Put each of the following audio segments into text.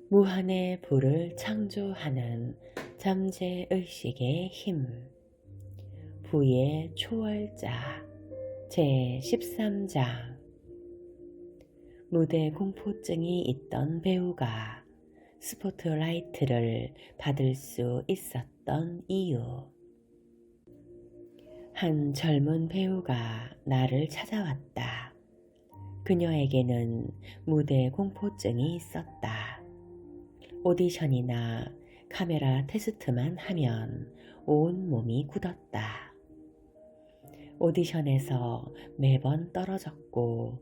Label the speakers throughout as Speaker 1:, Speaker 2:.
Speaker 1: 무한의 부를 창조하는 잠재의식의 힘. 부의 초월자 제13장. 무대 공포증이 있던 배우가 스포트라이트를 받을 수 있었던 이유. 한 젊은 배우가 나를 찾아왔다. 그녀에게는 무대 공포증이 있었다. 오디션이나 카메라 테스트만 하면 온 몸이 굳었다. 오디션에서 매번 떨어졌고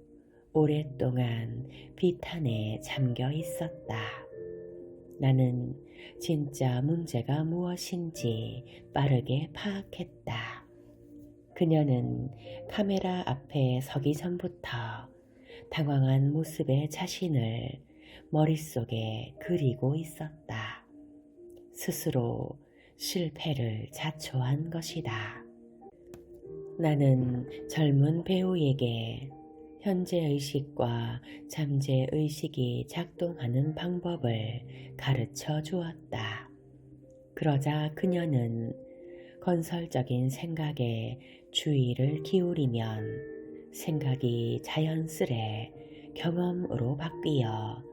Speaker 1: 오랫동안 비탄에 잠겨 있었다. 나는 진짜 문제가 무엇인지 빠르게 파악했다. 그녀는 카메라 앞에 서기 전부터 당황한 모습의 자신을 머릿속에 그리고 있었다. 스스로 실패를 자초한 것이다. 나는 젊은 배우에게 현재의식과 잠재의식이 작동하는 방법을 가르쳐 주었다. 그러자 그녀는 건설적인 생각에 주의를 기울이면 생각이 자연스레 경험으로 바뀌어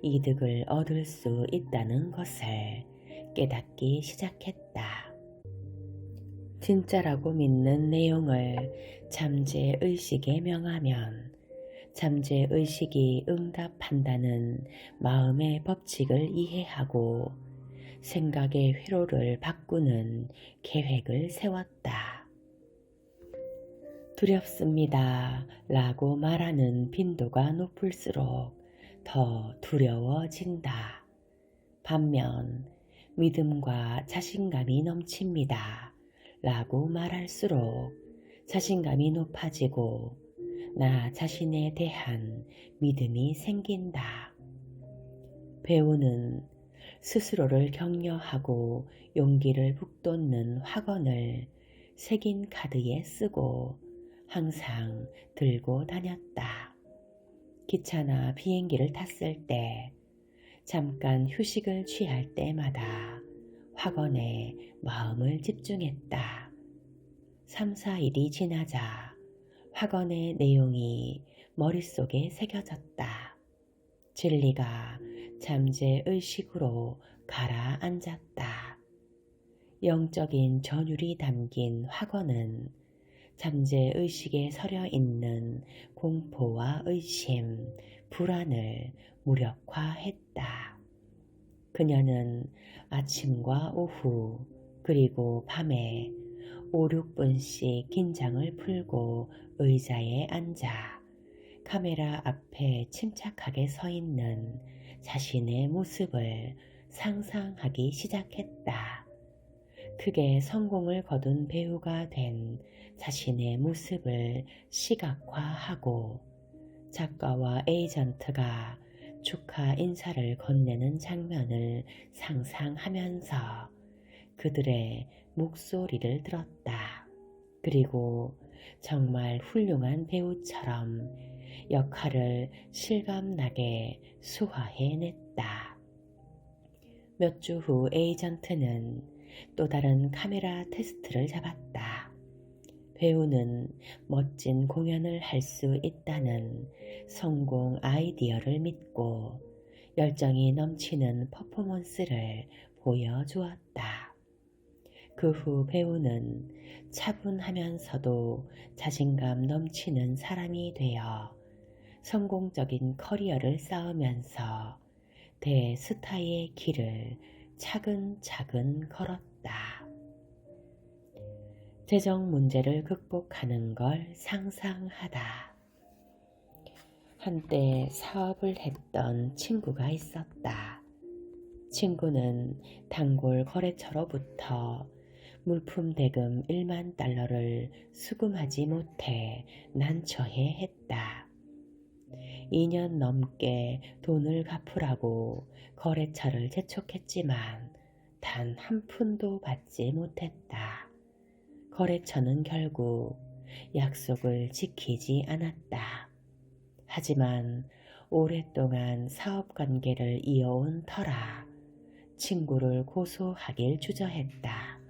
Speaker 1: 이득을 얻을 수 있다는 것을 깨닫기 시작했다. 진짜라고 믿는 내용을 잠재의식에 명하면 잠재의식이 응답한다는 마음의 법칙을 이해하고 생각의 회로를 바꾸는 계획을 세웠다. 두렵습니다 라고 말하는 빈도가 높을수록 더 두려워진다. 반면 믿음과 자신감이 넘칩니다 라고 말할수록 자신감이 높아지고 나 자신에 대한 믿음이 생긴다. 배우는 스스로를 격려하고 용기를 북돋는 확언을 새긴 카드에 쓰고 항상 들고 다녔다. 기차나 비행기를 탔을 때, 잠깐 휴식을 취할 때마다 확언에 마음을 집중했다. 3, 4일이 지나자 확언의 내용이 머릿속에 새겨졌다. 진리가 잠재의식으로 가라앉았다. 영적인 전율이 담긴 확언은 잠재의식에 서려 있는 공포와 의심, 불안을 무력화했다. 그녀는 아침과 오후 그리고 밤에 5, 6분씩 긴장을 풀고 의자에 앉아 카메라 앞에 침착하게 서 있는 자신의 모습을 상상하기 시작했다. 크게 성공을 거둔 배우가 된 자신의 모습을 시각화하고 작가와 에이전트가 축하 인사를 건네는 장면을 상상하면서 그들의 목소리를 들었다. 그리고 정말 훌륭한 배우처럼 역할을 실감나게 소화해냈다. 몇 주 후 에이전트는 또 다른 카메라 테스트를 잡았다. 배우는 멋진 공연을 할 수 있다는 성공 아이디어를 믿고 열정이 넘치는 퍼포먼스를 보여주었다. 그 후 배우는 차분하면서도 자신감 넘치는 사람이 되어 성공적인 커리어를 쌓으면서 대스타의 길을 차근차근 걸었다. 재정 문제를 극복하는 걸 상상하다. 한때 사업을 했던 친구가 있었다. 친구는 단골 거래처로부터 물품 대금 1만 달러를 수금하지 못해 난처해했다. 2년 넘게 돈을 갚으라고 거래처를 재촉했지만 단 한 푼도 받지 못했다. 거래처는 결국 약속을 지키지 않았다. 하지만 오랫동안 사업관계를 이어온 터라 친구를 고소하길 주저했다.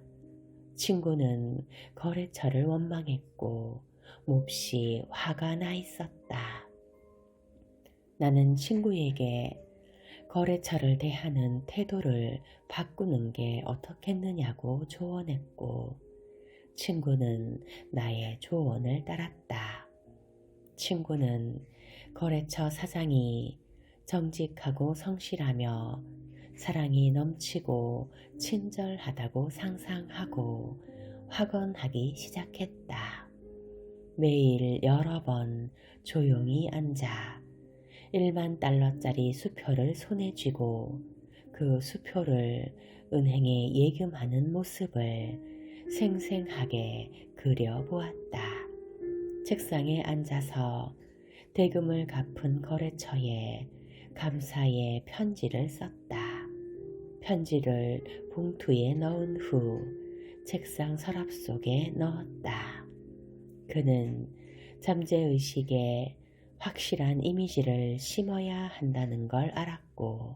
Speaker 1: 친구는 거래처를 원망했고 몹시 화가 나 있었다. 나는 친구에게 거래처를 대하는 태도를 바꾸는 게 어떻겠느냐고 조언했고 친구는 나의 조언을 따랐다. 친구는 거래처 사장이 정직하고 성실하며 사랑이 넘치고 친절하다고 상상하고 확언하기 시작했다. 매일 여러 번 조용히 앉아 1만 달러짜리 수표를 손에 쥐고 그 수표를 은행에 예금하는 모습을 생생하게 그려보았다. 책상에 앉아서 대금을 갚은 거래처에 감사의 편지를 썼다. 편지를 봉투에 넣은 후 책상 서랍 속에 넣었다. 그는 잠재의식에 확실한 이미지를 심어야 한다는 걸 알았고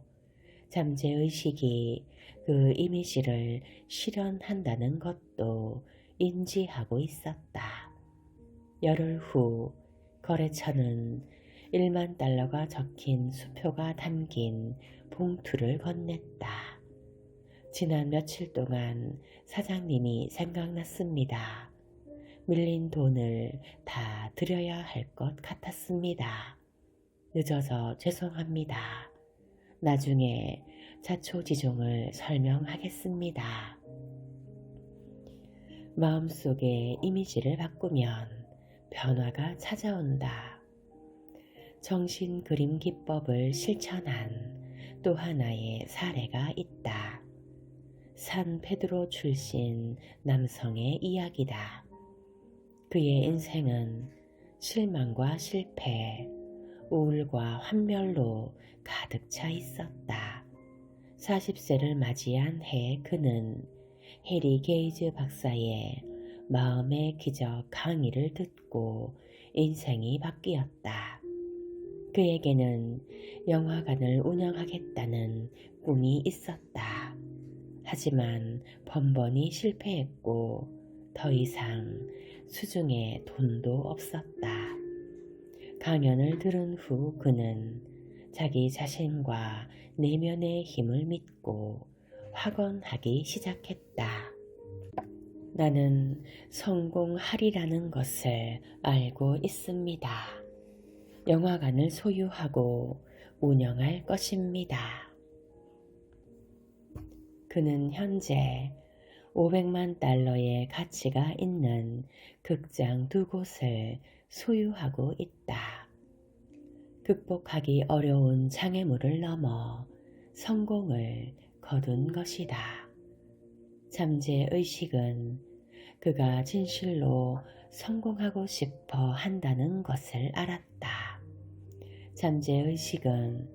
Speaker 1: 잠재의식이 그 이미지를 실현한다는 것도 인지하고 있었다. 열흘 후 거래처는 1만 달러가 적힌 수표가 담긴 봉투를 건넸다. 지난 며칠 동안 사장님이 생각났습니다. 밀린 돈을 다 드려야 할 것 같았습니다. 늦어서 죄송합니다. 나중에 자초지종을 설명하겠습니다. 마음속의 이미지를 바꾸면 변화가 찾아온다. 정신 그림 기법을 실천한 또 하나의 사례가 있다. 산 페드로 출신 남성의 이야기다. 그의 인생은 실망과 실패, 우울과 환멸로 가득 차 있었다. 40세를 맞이한 해 그는 해리 게이즈 박사의 마음의 기적 강의를 듣고 인생이 바뀌었다. 그에게는 영화관을 운영하겠다는 꿈이 있었다. 하지만 번번이 실패했고 더 이상 수중에 돈도 없었다. 강연을 들은 후 그는 자기 자신과 내면의 힘을 믿고 확언하기 시작했다. 나는 성공하리라는 것을 알고 있습니다. 영화관을 소유하고 운영할 것입니다. 그는 현재 500만 달러의 가치가 있는 극장 2곳을 소유하고 있다. 극복하기 어려운 장애물을 넘어 성공을 거둔 것이다. 잠재의식은 그가 진실로 성공하고 싶어 한다는 것을 알았다. 잠재의식은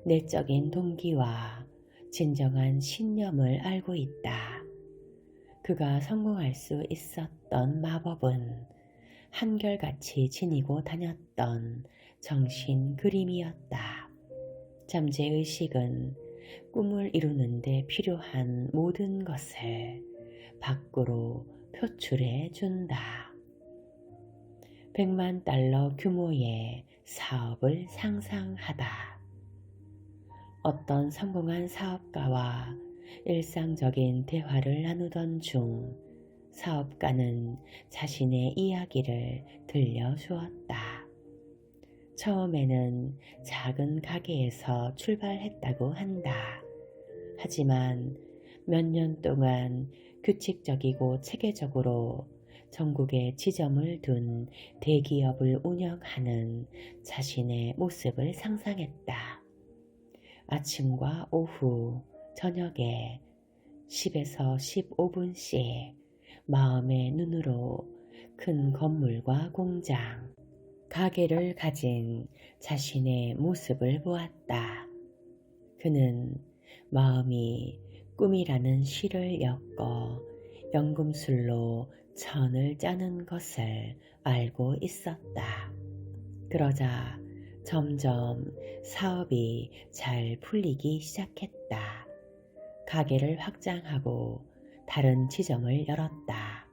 Speaker 1: 내적인 동기와 진정한 신념을 알고 있다. 그가 성공할 수 있었던 마법은 한결같이 지니고 다녔던 정신 그림이었다. 잠재의식은 꿈을 이루는 데 필요한 모든 것을 밖으로 표출해 준다. 100만 달러 규모의 사업을 상상하다. 어떤 성공한 사업가와 일상적인 대화를 나누던 중 사업가는 자신의 이야기를 들려주었다. 처음에는 작은 가게에서 출발했다고 한다. 하지만 몇 년 동안 규칙적이고 체계적으로 전국에 지점을 둔 대기업을 운영하는 자신의 모습을 상상했다. 아침과 오후, 저녁에 10에서 15분씩 마음의 눈으로 큰 건물과 공장, 가게를 가진 자신의 모습을 보았다. 그는 마음이 꿈이라는 실을 엮어 연금술로 천을 짜는 것을 알고 있었다. 그러자 점점 사업이 잘 풀리기 시작했다. 가게를 확장하고 다른 지점을 열었다.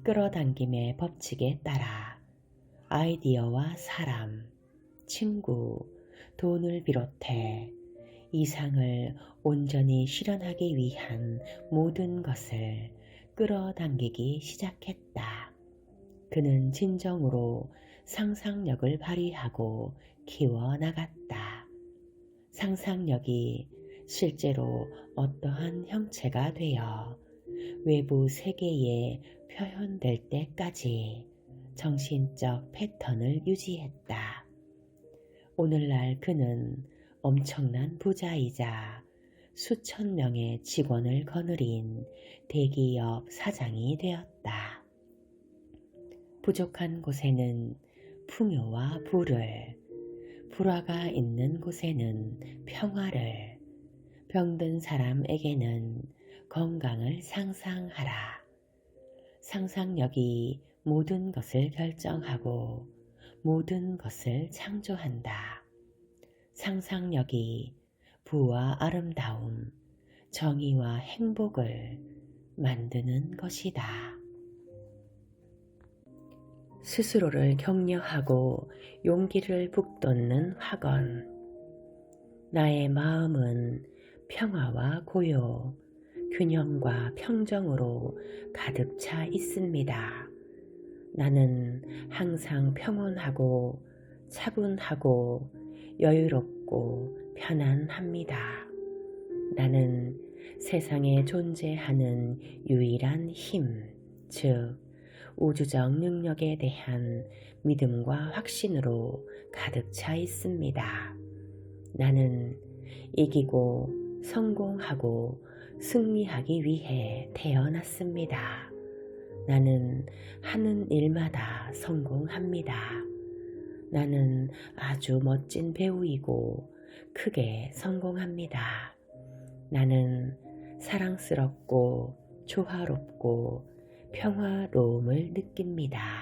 Speaker 1: 끌어당김의 법칙에 따라 아이디어와 사람, 친구, 돈을 비롯해 이상을 온전히 실현하기 위한 모든 것을 끌어당기기 시작했다. 그는 진정으로 상상력을 발휘하고 키워나갔다. 상상력이 실제로 어떠한 형체가 되어 외부 세계에 표현될 때까지 정신적 패턴을 유지했다. 오늘날 그는 엄청난 부자이자 수천 명의 직원을 거느린 대기업 사장이 되었다. 부족한 곳에는 풍요와 부를, 불화가 있는 곳에는 평화를, 병든 사람에게는 건강을 상상하라. 상상력이 모든 것을 결정하고 모든 것을 창조한다. 상상력이 부와 아름다움, 정의와 행복을 만드는 것이다. 스스로를 격려하고 용기를 북돋는 학원. 나의 마음은 평화와 고요, 균형과 평정으로 가득 차 있습니다. 나는 항상 평온하고 차분하고 여유롭고 편안합니다. 나는 세상에 존재하는 유일한 힘, 즉 우주적 능력에 대한 믿음과 확신으로 가득 차 있습니다. 나는 이기고 성공하고 승리하기 위해 태어났습니다. 나는 하는 일마다 성공합니다. 나는 아주 멋진 배우이고 크게 성공합니다. 나는 사랑스럽고 조화롭고 평화로움을 느낍니다.